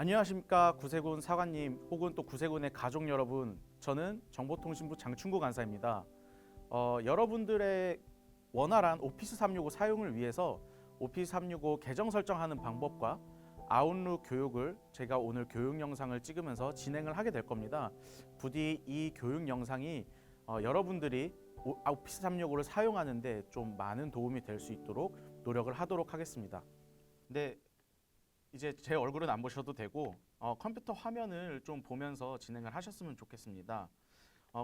안녕하십니까 구세군 사관님 혹은 또 구세군의 가족 여러분. 저는 정보통신부 장충구 간사입니다. 여러분들의 원활한 오피스 365 사용을 위해서 오피스 365 계정 설정하는 방법과 아웃룩 교육을 제가 오늘 교육 영상을 찍으면서 진행을 하게 될 겁니다. 부디 이 교육 영상이 여러분들이 오피스 365를 사용하는데 좀 많은 도움이 될 수 있도록 노력을 하도록 하겠습니다. 네, 이제 제 얼굴은 안 보셔도 되고 컴퓨터 화면을 좀 보면서 진행을 하셨으면 좋겠습니다.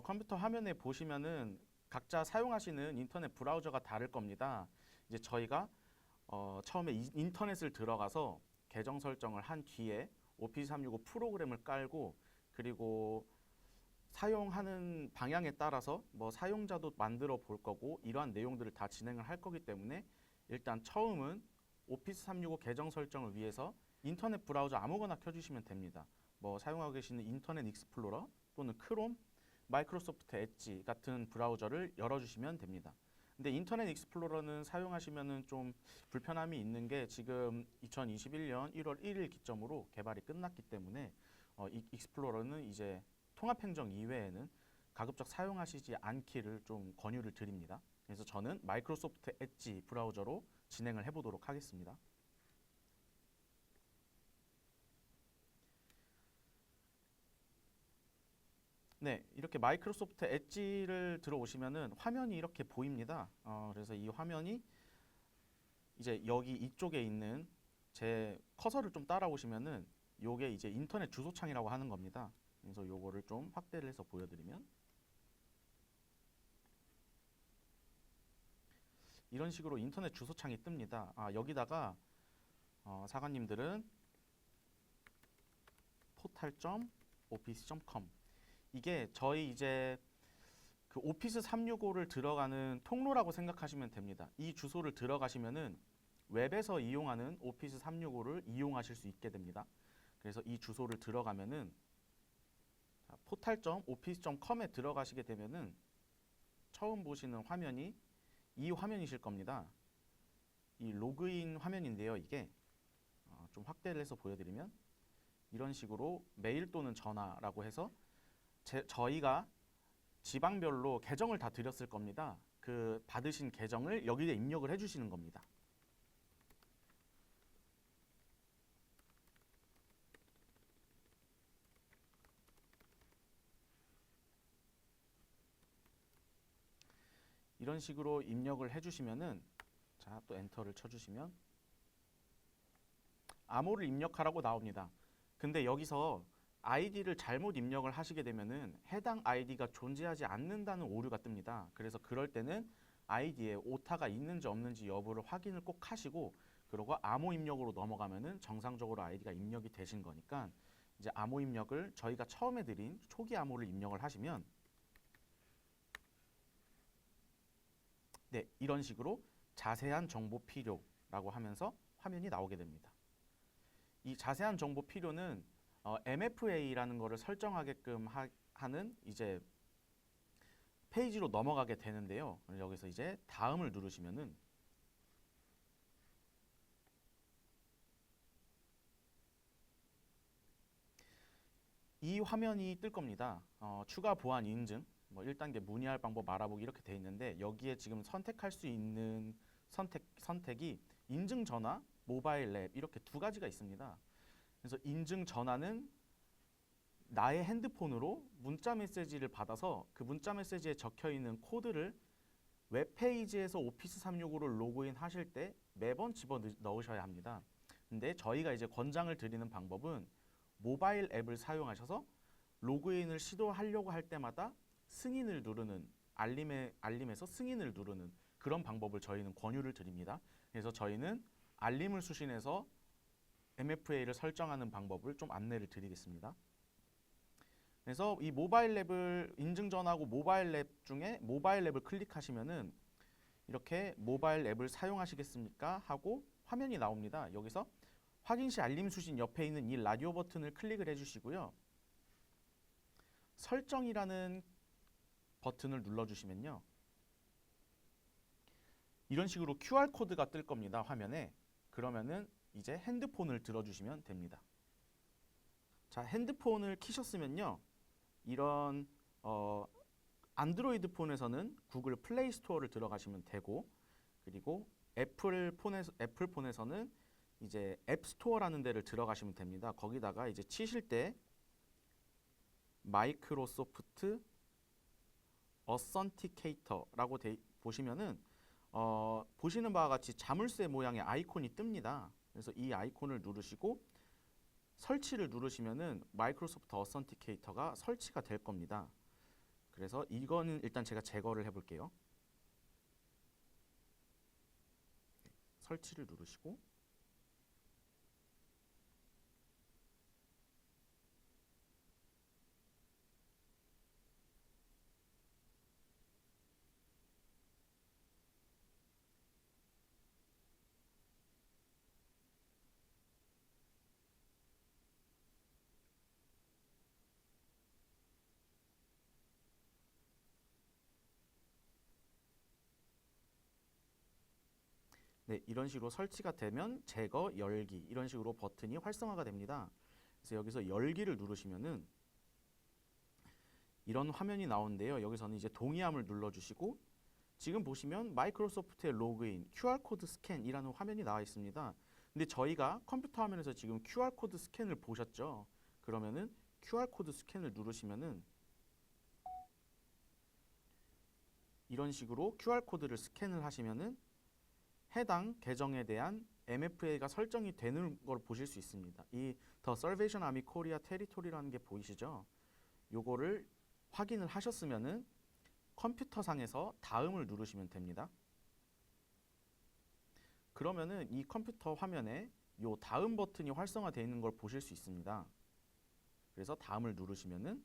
컴퓨터 화면에 보시면은 각자 사용하시는 인터넷 브라우저가 다를 겁니다. 이제 저희가 처음에 인터넷을 들어가서 계정 설정을 한 뒤에 오피스 365 프로그램을 깔고, 그리고 사용하는 방향에 따라서 뭐 사용자도 만들어 볼 거고 이러한 내용들을 다 진행을 할 거기 때문에 일단 처음은 오피스 365 계정 설정을 위해서 인터넷 브라우저 아무거나 켜주시면 됩니다. 뭐 사용하고 계시는 인터넷 익스플로러 또는 크롬, 마이크로소프트 엣지 같은 브라우저를 열어주시면 됩니다. 근데 인터넷 익스플로러는 사용하시면은 좀 불편함이 있는 게 지금 2021년 1월 1일 기점으로 개발이 끝났기 때문에 익스플로러는 이제 통합행정 이외에는 가급적 사용하시지 않기를 좀 권유를 드립니다. 그래서 저는 마이크로소프트 엣지 브라우저로 진행을 해보도록 하겠습니다. 네, 이렇게 마이크로소프트 엣지를 들어오시면은 화면이 이렇게 보입니다. 그래서 이 화면이 이제 여기 이쪽에 있는 제 커서를 좀 따라오시면은 요게 이제 인터넷 주소창이라고 하는 겁니다. 그래서 요거를 좀 확대를 해서 보여드리면 이런 식으로 인터넷 주소창이 뜹니다. 여기다가 사관님들은 portal.office.com, 이게 저희 이제 그 오피스 365를 들어가는 통로라고 생각하시면 됩니다. 이 주소를 들어가시면은 웹에서 이용하는 오피스 365를 이용하실 수 있게 됩니다. 그래서 이 주소를 들어가면은 portal.office.com에 들어가시게 되면은 처음 보시는 화면이 이 화면이실 겁니다. 이 로그인 화면인데요. 이게 좀 확대를 해서 보여드리면 이런 식으로 메일 또는 전화라고 해서 저희가 지방별로 계정을 다 드렸을 겁니다. 그 받으신 계정을 여기에 입력을 해주시는 겁니다. 이런 식으로 입력을 해주시면은 자, 또 엔터를 쳐주시면 암호를 입력하라고 나옵니다. 근데 여기서 아이디를 잘못 입력을 하시게 되면은 해당 아이디가 존재하지 않는다는 오류가 뜹니다. 그래서 그럴 때는 아이디에 오타가 있는지 없는지 여부를 확인을 꼭 하시고, 그리고 암호 입력으로 넘어가면은 정상적으로 아이디가 입력이 되신 거니까 이제 암호 입력을 저희가 처음에 드린 초기 암호를 입력을 하시면 네, 이런 식으로 자세한 정보 필요라고 하면서 화면이 나오게 됩니다. 이 자세한 정보 필요는 MFA라는 거를 설정하게끔 하는 이제 페이지로 넘어가게 되는데요. 여기서 이제 다음을 누르시면은 이 화면이 뜰 겁니다. 추가 보안 인증, 뭐 1단계 문의할 방법 알아보기 이렇게 돼 있는데 여기에 지금 선택할 수 있는 선택이 인증 전화, 모바일 앱 이렇게 두 가지가 있습니다. 그래서 인증 전화는 나의 핸드폰으로 문자 메시지를 받아서 그 문자 메시지에 적혀 있는 코드를 웹페이지에서 오피스 365를 로그인 하실 때 매번 집어 넣으셔야 합니다. 근데 저희가 이제 권장을 드리는 방법은 모바일 앱을 사용하셔서 로그인을 시도하려고 할 때마다 승인을 누르는 알림에서 승인을 누르는 그런 방법을 저희는 권유를 드립니다. 그래서 저희는 알림을 수신해서 MFA를 설정하는 방법을 좀 안내를 드리겠습니다. 그래서 이 모바일 앱을 인증 전화하고 모바일 앱 중에 모바일 앱을 클릭하시면은 이렇게 모바일 앱을 사용하시겠습니까? 하고 화면이 나옵니다. 여기서 확인 시 알림 수신 옆에 있는 이 라디오 버튼을 클릭을 해주시고요. 설정이라는 버튼을 눌러주시면요. 이런 식으로 QR코드가 뜰 겁니다. 화면에. 그러면은 이제 핸드폰을 들어주시면 됩니다. 자, 핸드폰을 키셨으면요. 이런 안드로이드 폰에서는 구글 플레이 스토어를 들어가시면 되고, 그리고 애플 폰에서는 이제 앱 스토어라는 데를 들어가시면 됩니다. 거기다가 이제 치실 때 마이크로소프트 어선티케이터라고 보시면은 보시는 바와 같이 자물쇠 모양의 아이콘이 뜹니다. 그래서 이 아이콘을 누르시고 설치를 누르시면은 마이크로소프트 어선티케이터가 설치가 될 겁니다. 그래서 이거는 일단 제가 제거를 해볼게요. 설치를 누르시고 네, 이런 식으로 설치가 되면 제거, 열기 이런 식으로 버튼이 활성화가 됩니다. 그래서 여기서 열기를 누르시면은 이런 화면이 나오는데요. 여기서는 이제 동의함을 눌러주시고 지금 보시면 마이크로소프트의 로그인, QR코드 스캔이라는 화면이 나와 있습니다. 근데 저희가 컴퓨터 화면에서 지금 QR코드 스캔을 보셨죠? 그러면은 QR코드 스캔을 누르시면은 이런 식으로 QR코드를 스캔을 하시면은 해당 계정에 대한 MFA가 설정이 되는 걸 보실 수 있습니다. 이 The Salvation Army Korea Territory라는 게 보이시죠? 요거를 확인을 하셨으면은 컴퓨터상에서 다음을 누르시면 됩니다. 그러면은 이 컴퓨터 화면에 요 다음 버튼이 활성화되어 있는 걸 보실 수 있습니다. 그래서 다음을 누르시면은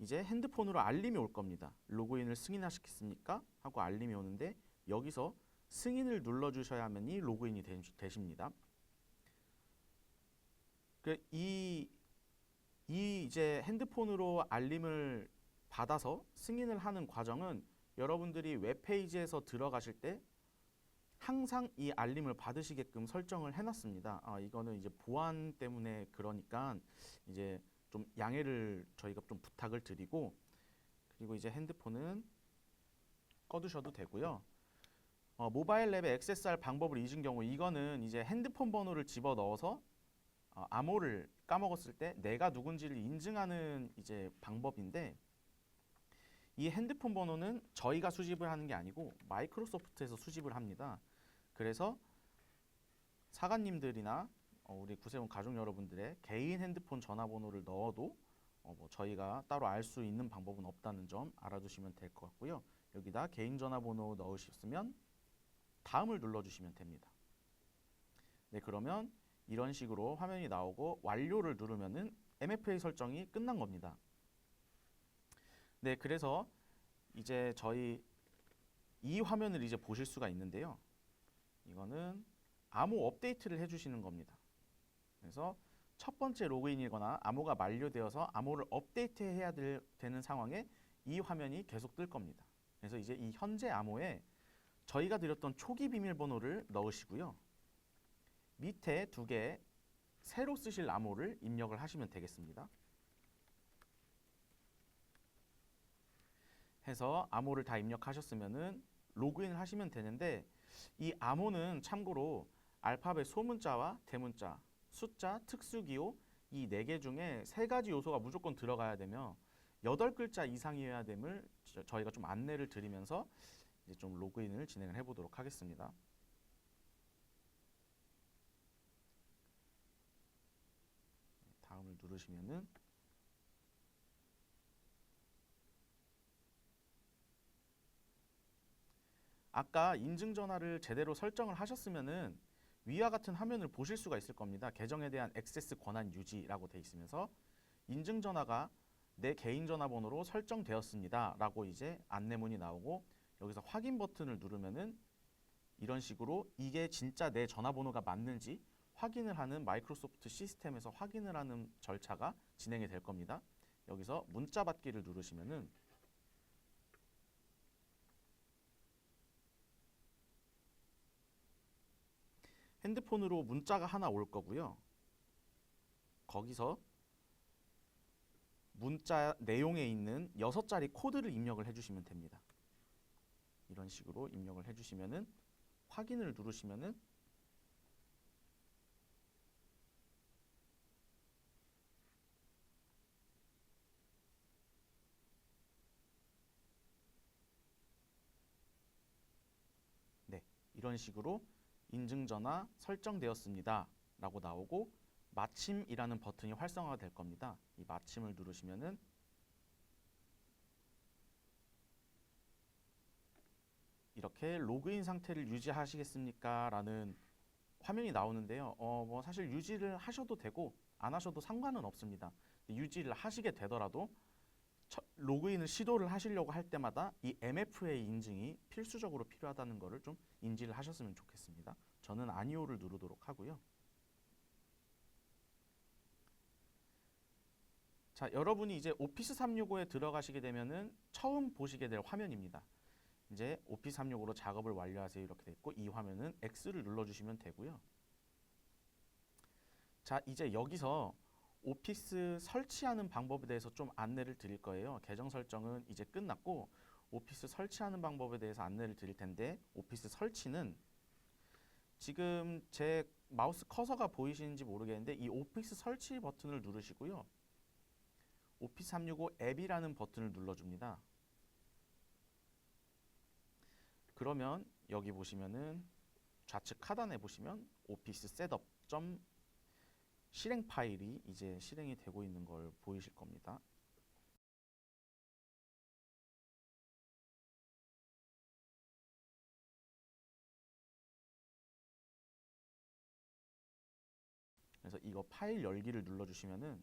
이제 핸드폰으로 알림이 올 겁니다. 로그인을 승인하시겠습니까? 하고 알림이 오는데 여기서 승인을 눌러주셔야만이 로그인이 되십니다. 이 이제 핸드폰으로 알림을 받아서 승인을 하는 과정은 여러분들이 웹페이지에서 들어가실 때 항상 이 알림을 받으시게끔 설정을 해놨습니다. 이거는 이제 보안 때문에 그러니까 이제 좀 양해를 저희가 좀 부탁을 드리고, 그리고 이제 핸드폰은 꺼두셔도 되고요. 모바일 앱에 액세스할 방법을 잊은 경우 이거는 이제 핸드폰 번호를 집어 넣어서 암호를 까먹었을 때 내가 누군지를 인증하는 이제 방법인데, 이 핸드폰 번호는 저희가 수집을 하는 게 아니고 마이크로소프트에서 수집을 합니다. 그래서 사관님들이나 우리 구세군 가족 여러분들의 개인 핸드폰 전화번호를 넣어도 뭐 저희가 따로 알 수 있는 방법은 없다는 점 알아두시면 될 것 같고요. 여기다 개인 전화번호 넣으셨으면 다음을 눌러주시면 됩니다. 네, 그러면 이런 식으로 화면이 나오고 완료를 누르면은 MFA 설정이 끝난 겁니다. 네, 그래서 이제 저희 이 화면을 이제 보실 수가 있는데요. 이거는 암호 업데이트를 해주시는 겁니다. 그래서 첫 번째 로그인이거나 암호가 만료되어서 암호를 업데이트해야 되는 상황에 이 화면이 계속 뜰 겁니다. 그래서 이제 이 현재 암호에 저희가 드렸던 초기 비밀번호를 넣으시고요. 밑에 두 개 새로 쓰실 암호를 입력을 하시면 되겠습니다. 해서 암호를 다 입력하셨으면은 로그인을 하시면 되는데, 이 암호는 참고로 알파벳 소문자와 대문자, 숫자, 특수기호 이 네 개 중에 세 가지 요소가 무조건 들어가야 되며 8글자 이상이어야 됨을 저희가 좀 안내를 드리면서 이제 좀 로그인을 진행을 해보도록 하겠습니다. 다음을 누르시면은 아까 인증 전화를 제대로 설정을 하셨으면은 위와 같은 화면을 보실 수가 있을 겁니다. 계정에 대한 액세스 권한 유지라고 돼 있으면서 인증 전화가 내 개인 전화번호로 설정되었습니다 라고 이제 안내문이 나오고, 여기서 확인 버튼을 누르면은 이런 식으로 이게 진짜 내 전화번호가 맞는지 확인을 하는 마이크로소프트 시스템에서 확인을 하는 절차가 진행이 될 겁니다. 여기서 문자 받기를 누르시면은 핸드폰으로 문자가 하나 올 거고요. 거기서 문자 내용에 있는 6자리 코드를 입력을 해주시면 됩니다. 이런 식으로 입력을 해주시면은 확인을 누르시면은 네, 이런 식으로 인증전화 설정되었습니다 라고 나오고 마침이라는 버튼이 활성화가 될 겁니다. 이 마침을 누르시면은 이렇게 로그인 상태를 유지하시겠습니까? 라는 화면이 나오는데요. 뭐 사실 유지를 하셔도 되고 안 하셔도 상관은 없습니다. 유지를 하시게 되더라도 로그인을 시도를 하시려고 할 때마다 이 MFA 인증이 필수적으로 필요하다는 것을 좀 인지를 하셨으면 좋겠습니다. 저는 아니오를 누르도록 하고요. 자, 여러분이 이제 오피스 365에 들어가시게 되면은 처음 보시게 될 화면입니다. 이제 오피스 365로 작업을 완료하세요 이렇게 돼 있고 이 화면은 X를 눌러주시면 되고요. 자, 이제 여기서 오피스 설치하는 방법에 대해서 좀 안내를 드릴 거예요. 계정 설정은 이제 끝났고 오피스 설치하는 방법에 대해서 안내를 드릴 텐데 오피스 설치는 지금 제 마우스 커서가 보이시는지 모르겠는데 이 오피스 설치 버튼을 누르시고요. 오피스 365 앱이라는 버튼을 눌러줍니다. 그러면 여기 보시면은 좌측 하단에 보시면 오피스 셋업 실행 파일이 이제 실행이 되고 있는 걸 보이실 겁니다. 그래서 이거 파일 열기를 눌러주시면은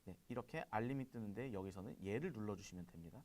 네, 이렇게 알림이 뜨는데 여기서는 얘를 눌러주시면 됩니다.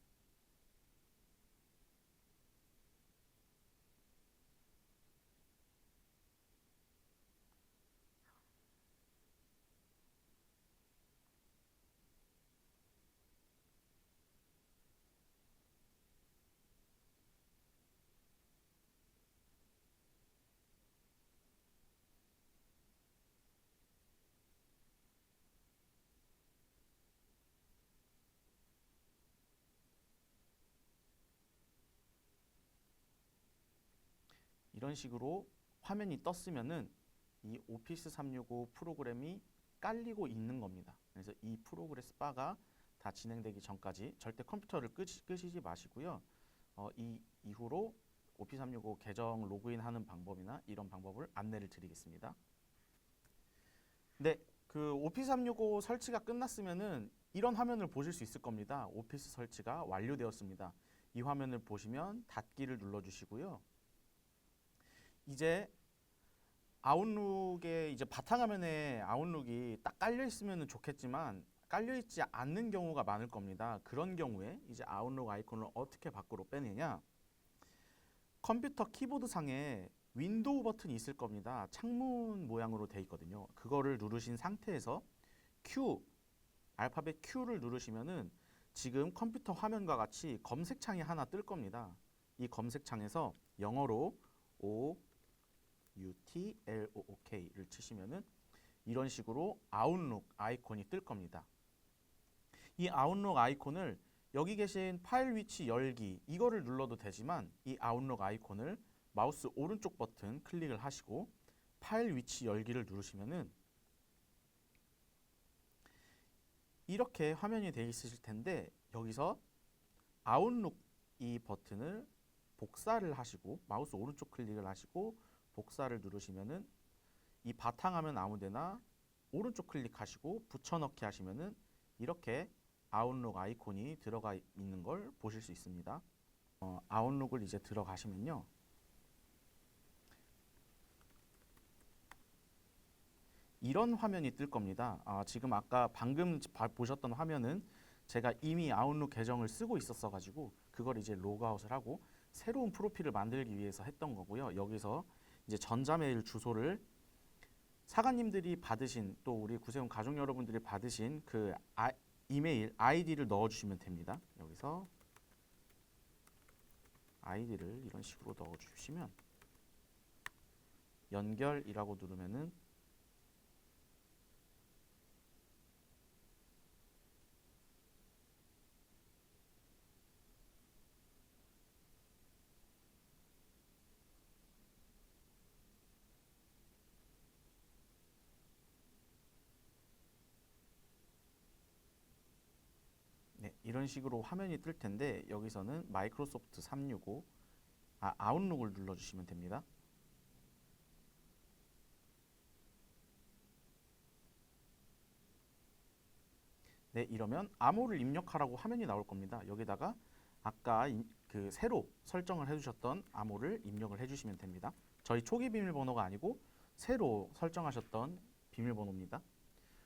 이런 식으로 화면이 떴으면은 이 오피스 365 프로그램이 깔리고 있는 겁니다. 그래서 이 프로그레스 바가 다 진행되기 전까지 절대 컴퓨터를 끄시지 마시고요. 이 이후로 오피스 365 계정 로그인하는 방법이나 이런 방법을 안내를 드리겠습니다. 네, 그 오피스 365 설치가 끝났으면은 이런 화면을 보실 수 있을 겁니다. 오피스 설치가 완료되었습니다. 이 화면을 보시면 닫기를 눌러주시고요. 이제 아웃룩에 이제 바탕화면에 아웃룩이 딱 깔려 있으면 좋겠지만 깔려 있지 않는 경우가 많을 겁니다. 그런 경우에 이제 아웃룩 아이콘을 어떻게 밖으로 빼내냐? 컴퓨터 키보드 상에 윈도우 버튼이 있을 겁니다. 창문 모양으로 돼 있거든요. 그거를 누르신 상태에서 Q, 알파벳 Q를 누르시면은 지금 컴퓨터 화면과 같이 검색창이 하나 뜰 겁니다. 이 검색창에서 영어로 UTLOOK를 치시면은 이런 식으로 아웃룩 아이콘이 뜰 겁니다. 이 아웃룩 아이콘을 여기 계신 파일 위치 열기 이거를 눌러도 되지만 이 아웃룩 아이콘을 마우스 오른쪽 버튼 클릭을 하시고 파일 위치 열기를 누르시면은 이렇게 화면이 되어 있으실 텐데 여기서 아웃룩 이 버튼을 복사를 하시고 마우스 오른쪽 클릭을 하시고 복사를 누르시면은 이 바탕화면 아무데나 오른쪽 클릭하시고 붙여넣기 하시면은 이렇게 아웃룩 아이콘이 들어가 있는 걸 보실 수 있습니다. 아웃룩을 이제 들어가시면요. 이런 화면이 뜰 겁니다. 지금 아까 방금 보셨던 화면은 제가 이미 아웃룩 계정을 쓰고 있었어 가지고 그걸 이제 로그아웃을 하고 새로운 프로필을 만들기 위해서 했던 거고요. 여기서 이제 전자메일 주소를 사관님들이 받으신 또 우리 구세훈 가족 여러분들이 받으신 그 이메일 아이디를 넣어주시면 됩니다. 여기서 아이디를 이런 식으로 넣어주시면 연결이라고 누르면은 이런 식으로 화면이 뜰 텐데 여기서는 마이크로소프트 365 아웃룩을 눌러주시면 됩니다. 네, 이러면 암호를 입력하라고 화면이 나올 겁니다. 여기다가 아까 그 새로 설정을 해주셨던 암호를 입력을 해주시면 됩니다. 저희 초기 비밀번호가 아니고 새로 설정하셨던 비밀번호입니다.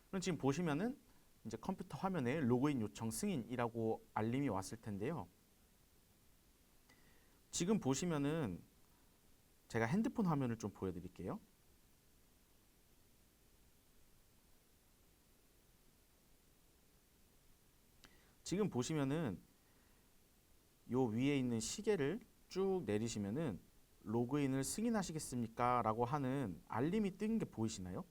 그럼 지금 보시면은 이제 컴퓨터 화면에 로그인 요청 승인이라고 알림이 왔을 텐데요. 지금 보시면은 제가 핸드폰 화면을 좀 보여드릴게요. 지금 보시면은 요 위에 있는 시계를 쭉 내리시면은 로그인을 승인하시겠습니까? 라고 하는 알림이 뜬 게 보이시나요?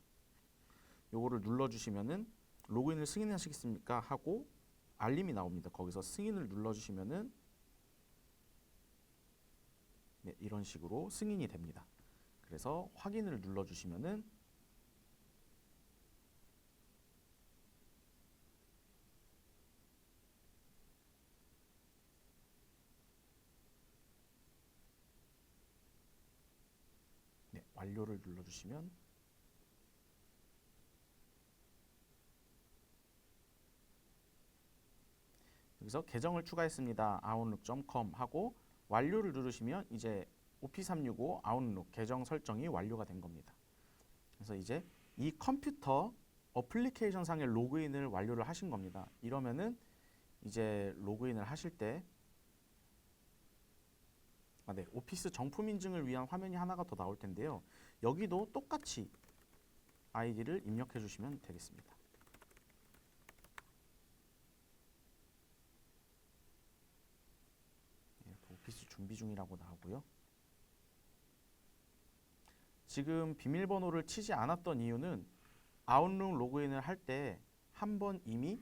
요거를 눌러주시면은 로그인을 승인하시겠습니까? 하고 알림이 나옵니다. 거기서 승인을 눌러주시면은 네, 이런 식으로 승인이 됩니다. 그래서 확인을 눌러주시면은 네, 완료를 눌러주시면 여기서 계정을 추가했습니다. outlook.com 하고 완료를 누르시면 이제 오피스 365 아웃룩 계정 설정이 완료가 된 겁니다. 그래서 이제 이 컴퓨터 어플리케이션 상의 로그인을 완료를 하신 겁니다. 이러면은 이제 로그인을 하실 때 네, 오피스 정품 인증을 위한 화면이 하나가 더 나올 텐데요. 여기도 똑같이 아이디를 입력해 주시면 되겠습니다. 오피스 준비 중이라고 나오고요. 지금 비밀번호를 치지 않았던 이유는 아웃룩 로그인을 할 때 한 번 이미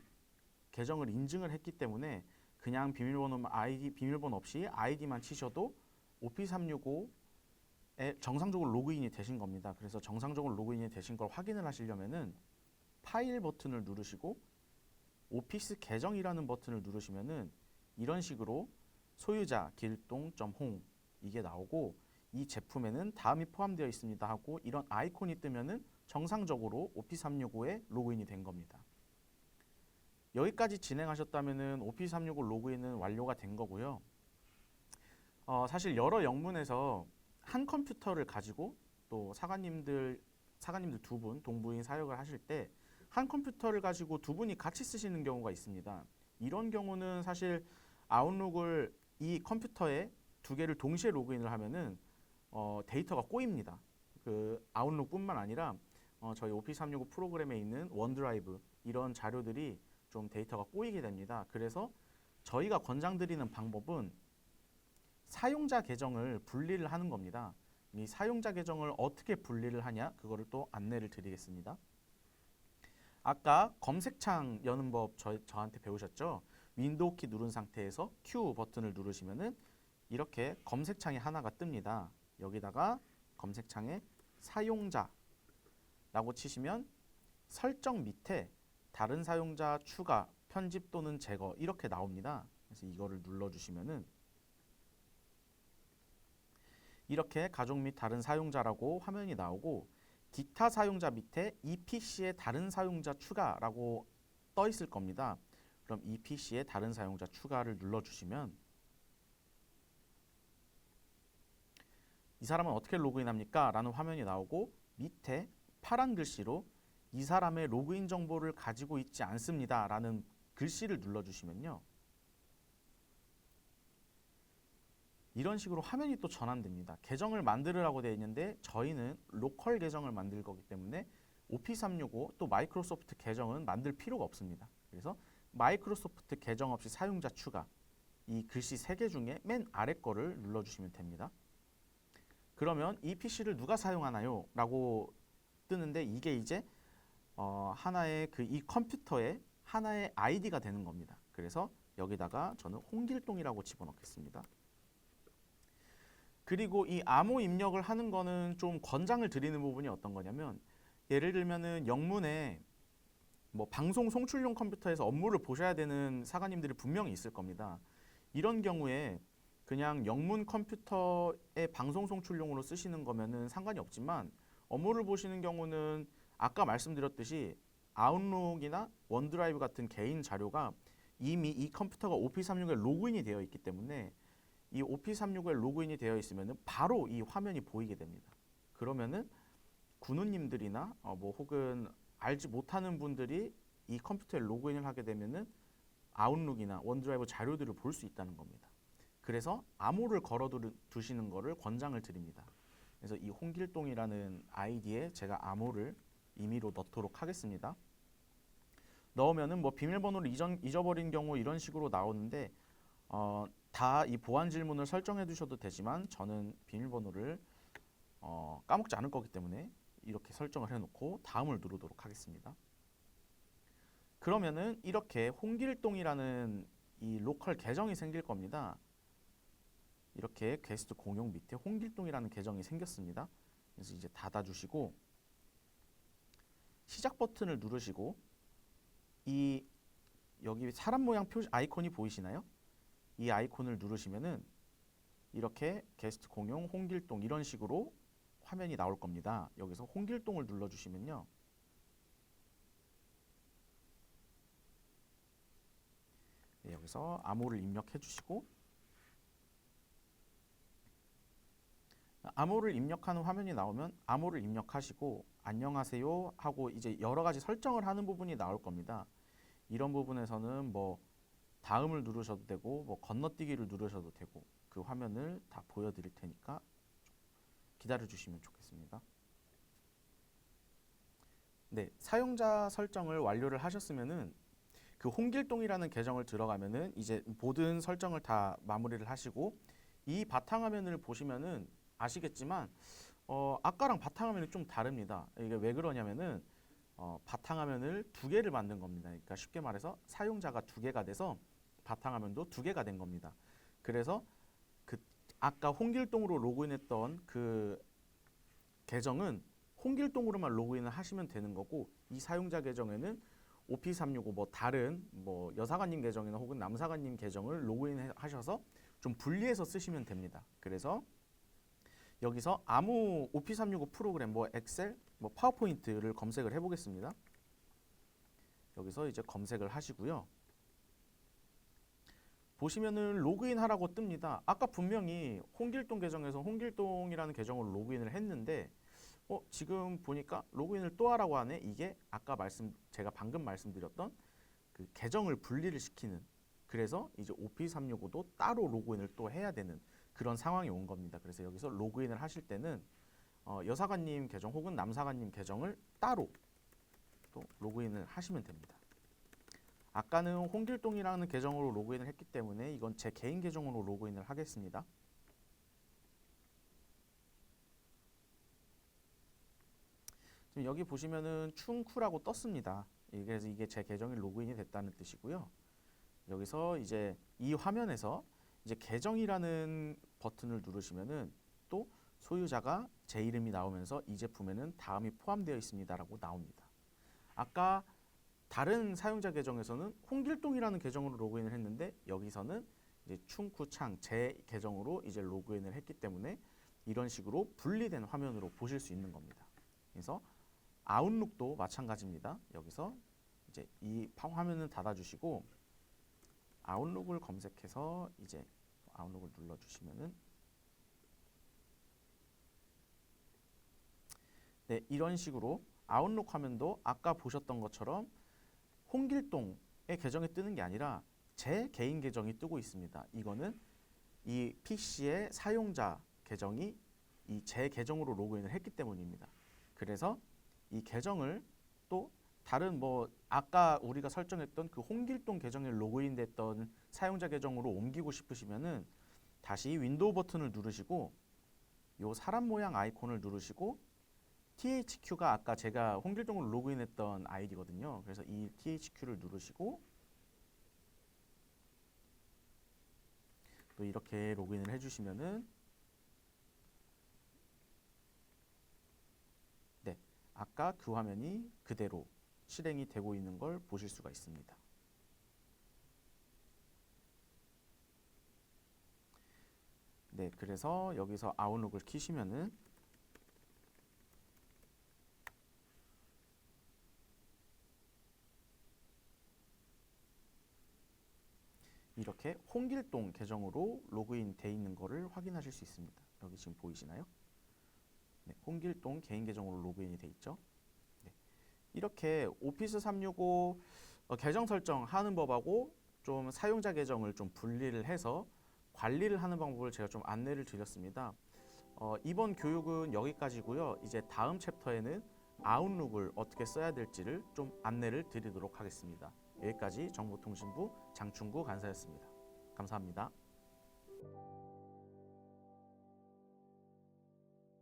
계정을 인증을 했기 때문에 그냥 비밀번호 없이 아이디만 치셔도 오피스 365에 정상적으로 로그인이 되신 겁니다. 그래서 정상적으로 로그인이 되신 걸 확인을 하시려면은 파일 버튼을 누르시고 오피스 계정이라는 버튼을 누르시면은 이런 식으로 소유자 길동.홍 이게 나오고 이 제품에는 다음이 포함되어 있습니다 하고 이런 아이콘이 뜨면은 정상적으로 오피스 365에 로그인이 된 겁니다. 여기까지 진행하셨다면은 오피스 365 로그인은 완료가 된 거고요. 사실 여러 영문에서 한 컴퓨터를 가지고 또 사관님들 두 분 동부인 사역을 하실 때 한 컴퓨터를 가지고 두 분이 같이 쓰시는 경우가 있습니다. 이런 경우는 사실 아웃룩을 이 컴퓨터에 두 개를 동시에 로그인을 하면은 데이터가 꼬입니다. 그 아웃룩뿐만 아니라 저희 오피스 365 프로그램에 있는 원드라이브 이런 자료들이 좀 데이터가 꼬이게 됩니다. 그래서 저희가 권장드리는 방법은 사용자 계정을 분리를 하는 겁니다. 이 사용자 계정을 어떻게 분리를 하냐 그거를 또 안내를 드리겠습니다. 아까 검색창 여는 법 저한테 배우셨죠? 윈도우 키 누른 상태에서 Q 버튼을 누르시면은 이렇게 검색창이 하나가 뜹니다. 여기다가 검색창에 사용자라고 치시면 설정 밑에 다른 사용자 추가, 편집 또는 제거 이렇게 나옵니다. 그래서 이거를 눌러주시면은 이렇게 가족 및 다른 사용자라고 화면이 나오고 기타 사용자 밑에 이 PC에 다른 사용자 추가라고 떠 있을 겁니다. 그럼 이 PC에 다른 사용자 추가를 눌러주시면 이 사람은 어떻게 로그인합니까? 라는 화면이 나오고 밑에 파란 글씨로 이 사람의 로그인 정보를 가지고 있지 않습니다. 라는 글씨를 눌러주시면요. 이런 식으로 화면이 또 전환됩니다. 계정을 만들으라고 되어 있는데 저희는 로컬 계정을 만들 거기 때문에 오피스 365 또 마이크로소프트 계정은 만들 필요가 없습니다. 그래서 마이크로소프트 계정 없이 사용자 추가 이 글씨 3개 중에 맨 아래 거를 눌러주시면 됩니다. 그러면 이 PC를 누가 사용하나요? 라고 뜨는데 이게 이제 하나의 이 컴퓨터의 하나의 아이디가 되는 겁니다. 그래서 여기다가 저는 홍길동이라고 집어넣겠습니다. 그리고 이 암호 입력을 하는 거는 좀 권장을 드리는 부분이 어떤 거냐면 예를 들면은 영문에 뭐 방송 송출용 컴퓨터에서 업무를 보셔야 되는 사관님들이 분명히 있을 겁니다. 이런 경우에 그냥 영문 컴퓨터의 방송 송출용으로 쓰시는 거면은 상관이 없지만 업무를 보시는 경우는 아까 말씀드렸듯이 아웃룩이나 원드라이브 같은 개인 자료가 이미 이 컴퓨터가 오피스 365에 로그인이 되어 있기 때문에 이 오피스 365에 로그인이 되어 있으면은 바로 이 화면이 보이게 됩니다. 그러면은 군우님들이나 뭐 혹은 알지 못하는 분들이 이 컴퓨터에 로그인을 하게 되면은 아웃룩이나 원드라이브 자료들을 볼 수 있다는 겁니다. 그래서 암호를 걸어 두시는 거를 권장을 드립니다. 그래서 이 홍길동이라는 아이디에 제가 암호를 임의로 넣도록 하겠습니다. 넣으면은 뭐 비밀번호를 잊어버린 경우 이런 식으로 나오는데 다 이 보안 질문을 설정해 두셔도 되지만 저는 비밀번호를 까먹지 않을 거기 때문에 이렇게 설정을 해놓고 다음을 누르도록 하겠습니다. 그러면은 이렇게 홍길동이라는 이 로컬 계정이 생길 겁니다. 이렇게 게스트 공용 밑에 홍길동이라는 계정이 생겼습니다. 그래서 이제 닫아주시고 시작 버튼을 누르시고 이 여기 사람 모양 표시 아이콘이 보이시나요? 이 아이콘을 누르시면은 이렇게 게스트 공용 홍길동 이런 식으로 화면이 나올 겁니다. 여기서 홍길동을 눌러주시면요. 네, 여기서 암호를 입력해 주시고 암호를 입력하는 화면이 나오면 암호를 입력하시고 안녕하세요 하고 이제 여러 가지 설정을 하는 부분이 나올 겁니다. 이런 부분에서는 뭐 다음을 누르셔도 되고 뭐 건너뛰기를 누르셔도 되고 그 화면을 다 보여드릴 테니까 기다려 주시면 좋겠습니다. 네, 사용자 설정을 완료를 하셨으면은 그 홍길동이라는 계정을 들어가면은 이제 모든 설정을 다 마무리를 하시고 이 바탕화면을 보시면은 아시겠지만 아까랑 바탕화면이 좀 다릅니다. 이게 왜 그러냐면은 바탕화면을 두 개를 만든 겁니다. 그러니까 쉽게 말해서 사용자가 두 개가 돼서 바탕화면도 두 개가 된 겁니다. 그래서 그 아까 홍길동으로 로그인했던 그 계정은 홍길동으로만 로그인을 하시면 되는 거고 이 사용자 계정에는 오피스 365 뭐 다른 뭐 여사관님 계정이나 혹은 남사관님 계정을 로그인 하셔서 좀 분리해서 쓰시면 됩니다. 그래서 여기서 아무 오피스 365 프로그램 뭐 엑셀, 뭐 파워포인트를 검색을 해보겠습니다. 여기서 이제 검색을 하시고요. 보시면은 로그인 하라고 뜹니다. 아까 분명히 홍길동 계정에서 홍길동이라는 계정으로 로그인을 했는데 지금 보니까 로그인을 또 하라고 하네. 이게 아까 제가 방금 말씀드렸던 그 계정을 분리를 시키는 그래서 이제 오피스 365도 따로 로그인을 또 해야 되는 그런 상황이 온 겁니다. 그래서 여기서 로그인을 하실 때는 여사관님 계정 혹은 남사관님 계정을 따로 또 로그인을 하시면 됩니다. 아까는 홍길동이라는 계정으로 로그인을 했기 때문에 이건 제 개인 계정으로 로그인을 하겠습니다. 지금 여기 보시면은 충쿠라고 떴습니다. 그래서 이게 제 계정이 로그인이 됐다는 뜻이고요. 여기서 이제 이 화면에서 이제 계정이라는 버튼을 누르시면은 또 소유자가 제 이름이 나오면서 이 제품에는 다음이 포함되어 있습니다라고 나옵니다. 아까 다른 사용자 계정에서는 홍길동이라는 계정으로 로그인을 했는데 여기서는 이제 충쿠창 제 계정으로 이제 로그인을 했기 때문에 이런 식으로 분리된 화면으로 보실 수 있는 겁니다. 그래서 아웃룩도 마찬가지입니다. 여기서 이제 이 화면을 닫아주시고 아웃룩을 검색해서 이제 아웃룩을 눌러주시면은 네, 이런 식으로 아웃룩 화면도 아까 보셨던 것처럼 홍길동의 계정이 뜨는 게 아니라 제 개인 계정이 뜨고 있습니다. 이거는 이 PC의 사용자 계정이 이 제 계정으로 로그인을 했기 때문입니다. 그래서 이 계정을 또 다른 뭐 아까 우리가 설정했던 그 홍길동 계정에 로그인됐던 사용자 계정으로 옮기고 싶으시면은 다시 윈도우 버튼을 누르시고 요 사람 모양 아이콘을 누르시고 THQ가 아까 제가 홍길동으로 로그인했던 아이디거든요. 그래서 이 THQ를 누르시고 또 이렇게 로그인을 해주시면은 네, 아까 그 화면이 그대로 실행이 되고 있는 걸 보실 수가 있습니다. 네, 그래서 여기서 아웃룩을 키시면은 이렇게 홍길동 계정으로 로그인 돼 있는 거를 확인하실 수 있습니다. 여기 지금 보이시나요? 네, 홍길동 개인 계정으로 로그인이 돼 있죠. 네, 이렇게 오피스 365 계정 설정하는 법하고 좀 사용자 계정을 좀 분리를 해서 관리를 하는 방법을 제가 좀 안내를 드렸습니다. 이번 교육은 여기까지고요. 이제 다음 챕터에는 아웃룩을 어떻게 써야 될지를 좀 안내를 드리도록 하겠습니다. 여기까지 정보통신부 장충구 간사였습니다. 감사합니다.